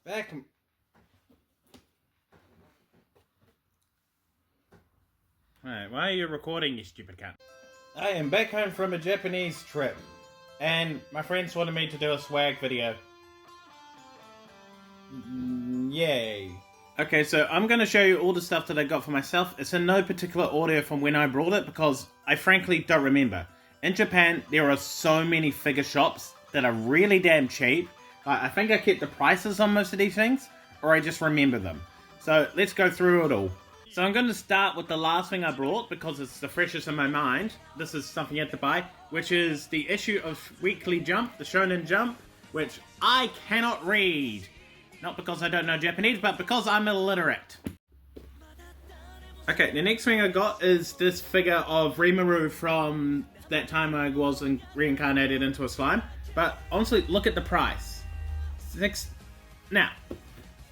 Back. Alright, why are you recording, you stupid cunt? I am back home from a Japanese trip, and my friends wanted me to do a swag video. Yay. Okay, so I'm going to show you all the stuff that I got for myself. It's in no particular order from when I brought it, because I frankly don't remember. In Japan, there are so many figure shops that are really damn cheap. I think I kept the prices on most of these things, or I just remember them. So let's go through it all. So I'm going to start with the last thing I brought, because it's the freshest in my mind. This is something you have to buy, which is the issue of Weekly Jump, the Shonen Jump, which I cannot read. Not because I don't know Japanese, but because I'm illiterate. Okay, the next thing I got is this figure of Rimuru from that time I was reincarnated into a slime. But honestly, look at the price. Now,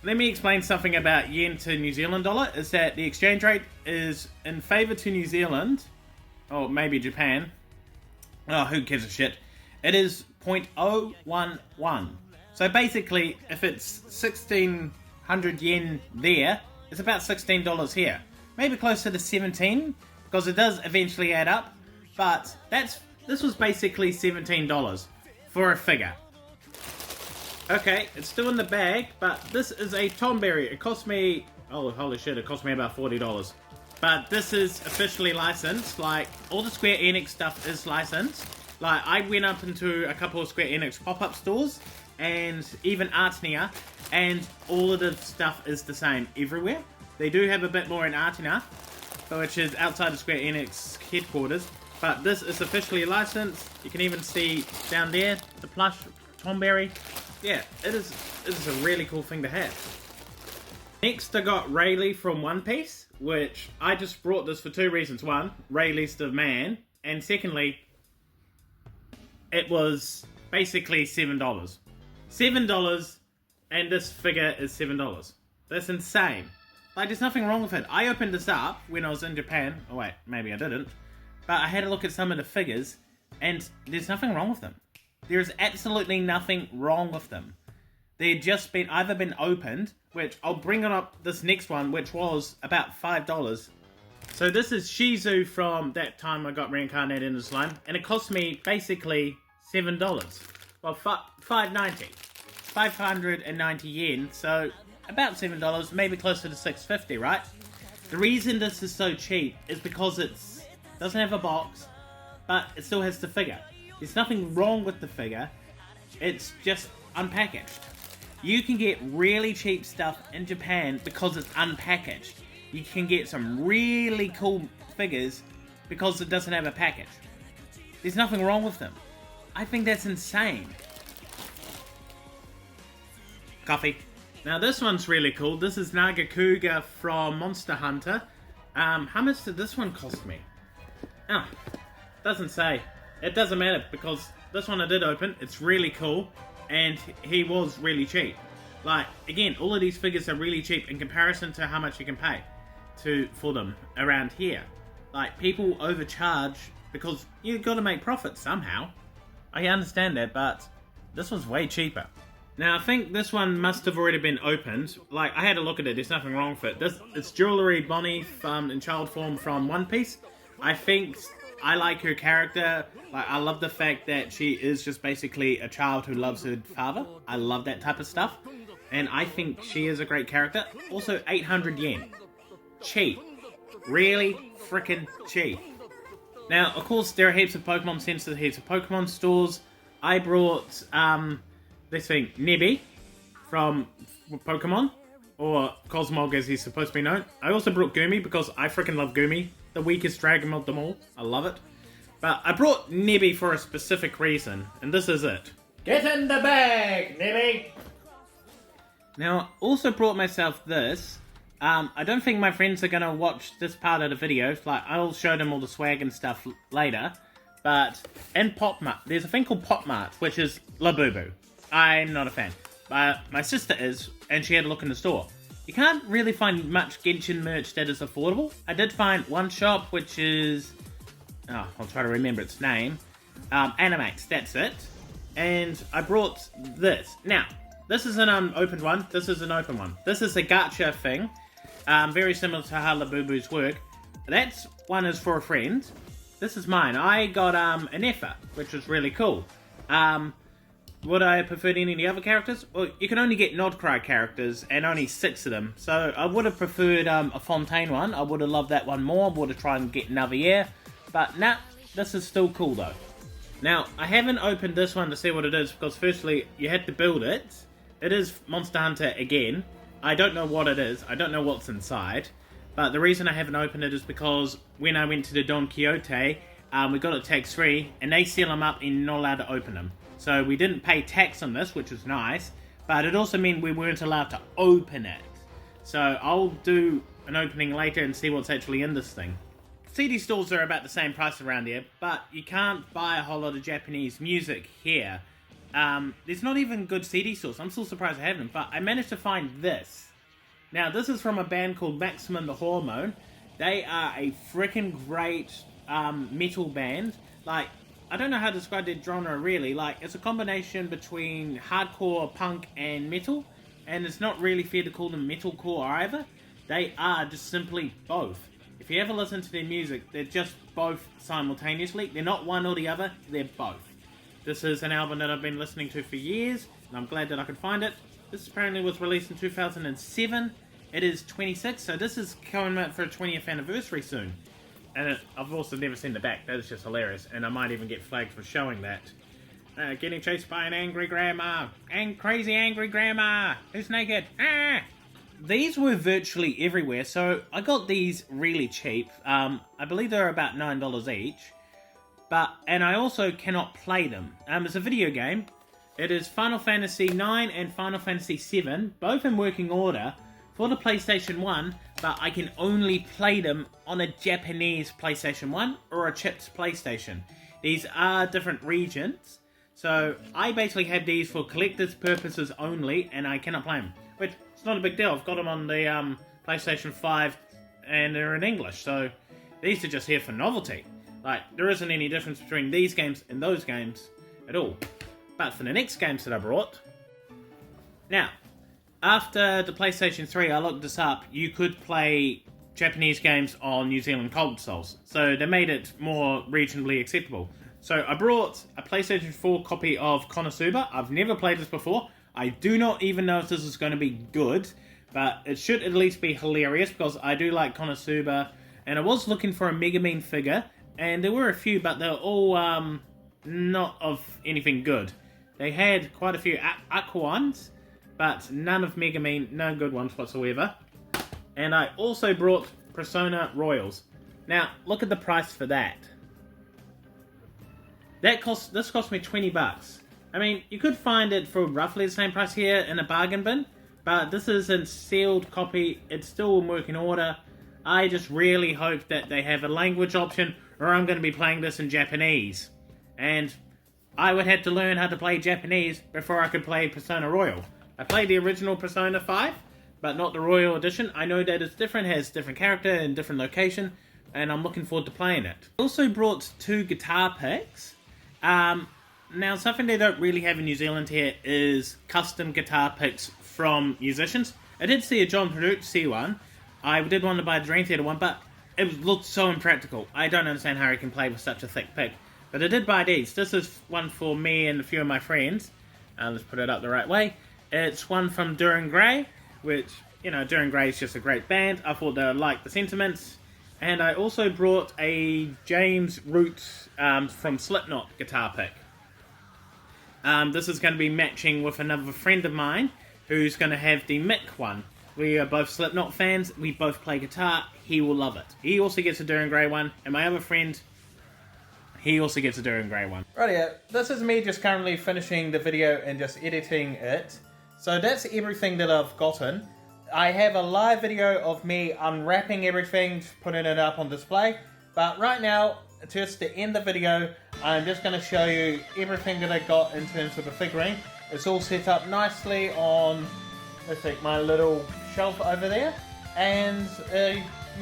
let me explain something about yen to New Zealand dollar. Is that the exchange rate is in favour to New Zealand, or maybe Japan. Oh, who gives a shit? It is 0.011. So basically, if it's 1,600 yen there, it's about $16 here. Maybe closer to 17, because it does eventually add up. But this was basically $17 for a figure. Okay, it's still in the bag, but this is a Tomberry. It cost me, oh holy shit, it cost me about $40. But this is officially licensed. Like, all the Square Enix stuff is licensed. Like, I went up into a couple of Square Enix pop-up stores, and even Artnia, and all of the stuff is the same everywhere. They do have a bit more in Artnia, which is outside of Square Enix headquarters, but this is officially licensed. You can even see down there, the plush Tomberry. Yeah, it is a really cool thing to have. Next, I got Rayleigh from One Piece, which I just brought this for two reasons. One, Rayleigh's the man, and secondly, it was basically $7. $7, and this figure is $7. That's insane. Like, there's nothing wrong with it. I opened this up when I was in Japan. Oh wait, maybe I didn't. But I had a look at some of the figures, and there's nothing wrong with them. There is absolutely nothing wrong with them. They've just either been opened, which I'll bring up this next one, which was about $5. So this is Shizu from that time I got reincarnated into slime, and it cost me basically $7. Well, $5.90. 590 yen, so about $7, maybe closer to $6.50, right? The reason this is so cheap is because it doesn't have a box, but it still has the figure. There's nothing wrong with the figure, it's just unpackaged. You can get really cheap stuff in Japan because it's unpackaged. You can get some really cool figures because it doesn't have a package. There's nothing wrong with them. I think that's insane. Coffee. Now this one's really cool. This is Nagakuga from Monster Hunter. How much did this one cost me? Oh, doesn't say. It doesn't matter, because this one I did open. It's really cool, and he was really cheap. Like, again, all of these figures are really cheap in comparison to how much you can pay for them around here. Like, people overcharge because you've got to make profit somehow. I understand that, but this was way cheaper. Now, I think this one must have already been opened. Like, I had a look at it. There's nothing wrong with it. It's Jewelry Bonnie in child form from One Piece. I think I like her character. Like, I love the fact that she is just basically a child who loves her father. I love that type of stuff. And I think she is a great character. Also, 800 yen. Cheap. Really freaking cheap. Now, of course, there are heaps of Pokemon centers, heaps of Pokemon stores. I brought, this thing, Nebby from Pokemon, or Cosmog as he's supposed to be known. I also brought Goomy because I freaking love Goomy. The weakest dragon of them all. I love it. But I brought Nebby for a specific reason, and this is it. Get in the bag, Nebby! Now, I also brought myself this. I don't think my friends are going to watch this part of the video. Like, I'll show them all the swag and stuff later. But in Pop Mart, there's a thing called Pop Mart, which is Labubu. I'm not a fan. But my sister is, and she had a look in the store. You can't really find much Genshin merch that is affordable. I did find one shop, which is... oh, I'll try to remember its name. Animax, that's it. And I brought this. Now, this is an unopened one. This is an open one. This is a gacha thing. Very similar to how Labubu's work. That one is for a friend. This is mine. I got an Effa, which was really cool. Would I have preferred any of the other characters? Well, you can only get Nodcry characters, and only 6 of them. So I would have preferred a Fontaine one. I would have loved that one more. Would have tried and get another year. But nah, this is still cool though. Now, I haven't opened this one to see what it is, because firstly, you had to build it. It is Monster Hunter again. I don't know what it is. I don't know what's inside. But the reason I haven't opened it is because when I went to the Don Quixote, we got it tax-free, and they seal them up and you're not allowed to open them. So we didn't pay tax on this, which was nice, but it also meant we weren't allowed to open it. So I'll do an opening later and see what's actually in this thing. CD stores are about the same price around here, but you can't buy a whole lot of Japanese music here. There's not even good CD stores. I'm still surprised I haven't, but I managed to find this. Now, this is from a band called Maximum the Hormone. They are a freaking great metal band. Like, I don't know how to describe their genre really. Like, it's a combination between hardcore, punk, and metal. And it's not really fair to call them metalcore either. They are just simply both. If you ever listen to their music, they're just both simultaneously. They're not one or the other, they're both. This is an album that I've been listening to for years, and I'm glad that I could find it. This apparently was released in 2007. It is 26, so this is coming out for a 20th anniversary soon. And I've also never seen the back. That is just hilarious. And I might even get flagged for showing that. Getting chased by an angry grandma. Crazy angry grandma. Who's naked? Ah! These were virtually everywhere. So I got these really cheap. I believe they're about $9 each. And I also cannot play them. It's a video game. It is Final Fantasy IX and Final Fantasy VII. Both in working order. For the PlayStation 1, but I can only play them on a Japanese PlayStation 1 or a chipped PlayStation. These are different regions, so I basically have these for collector's purposes only, and I cannot play them. Which, it's not a big deal. I've got them on the PlayStation 5, and they're in English, so these are just here for novelty. Like, there isn't any difference between these games and those games at all. But for the next games that I brought... Now... After the PlayStation 3, I looked this up, you could play Japanese games on New Zealand consoles. So they made it more regionally acceptable. So I brought a PlayStation 4 copy of Konosuba. I've never played this before. I do not even know if this is going to be good. But it should at least be hilarious because I do like Konosuba. And I was looking for a Megumin figure. And there were a few, but they're all not of anything good. They had quite a few Aqua ones. But none of Megumin, no good ones whatsoever. And I also brought Persona Royals. Now, look at the price for that. This cost me $20. I mean, you could find it for roughly the same price here in a bargain bin. But this is a sealed copy. It's still in working order. I just really hope that they have a language option, or I'm going to be playing this in Japanese. And I would have to learn how to play Japanese before I could play Persona Royal. I played the original Persona 5, but not the Royal Edition. I know that it's different, has different character and different location, and I'm looking forward to playing it. I also brought 2 guitar picks. Now, something they don't really have in New Zealand here is custom guitar picks from musicians. I did see a John Petrucci one. I did want to buy the Dream Theater one, but it looked so impractical. I don't understand how he can play with such a thick pick. But I did buy these. This is one for me and a few of my friends. Let's put it up the right way. It's one from Duran Gray, which, you know, Duran Gray is just a great band. I thought they would like the sentiments. And I also brought a James Root from Slipknot guitar pick. This is going to be matching with another friend of mine who's going to have the Mick one. We are both Slipknot fans. We both play guitar. He will love it. He also gets a Duran Gray one. And my other friend, he also gets a Duran Gray one. Rightio, this is me just currently finishing the video and just editing it. So that's everything that I've gotten. I have a live video of me unwrapping everything, putting it up on display. But right now, just to end the video, I'm just going to show you everything that I got in terms of the figurine. It's all set up nicely on, let's see, my little shelf over there. And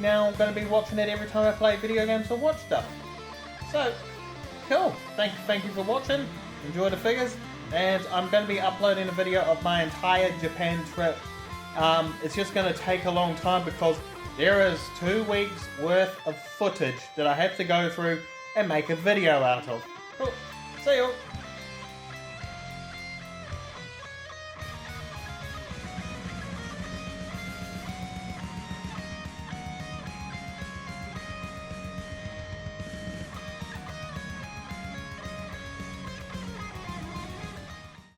now I'm going to be watching it every time I play video games or watch stuff. So, cool. Thank you for watching. Enjoy the figures. and I'm going to be uploading a video of my entire Japan trip. It's just going to take a long time because there is 2 weeks worth of footage that I have to go through and make a video out of. Cool. See you!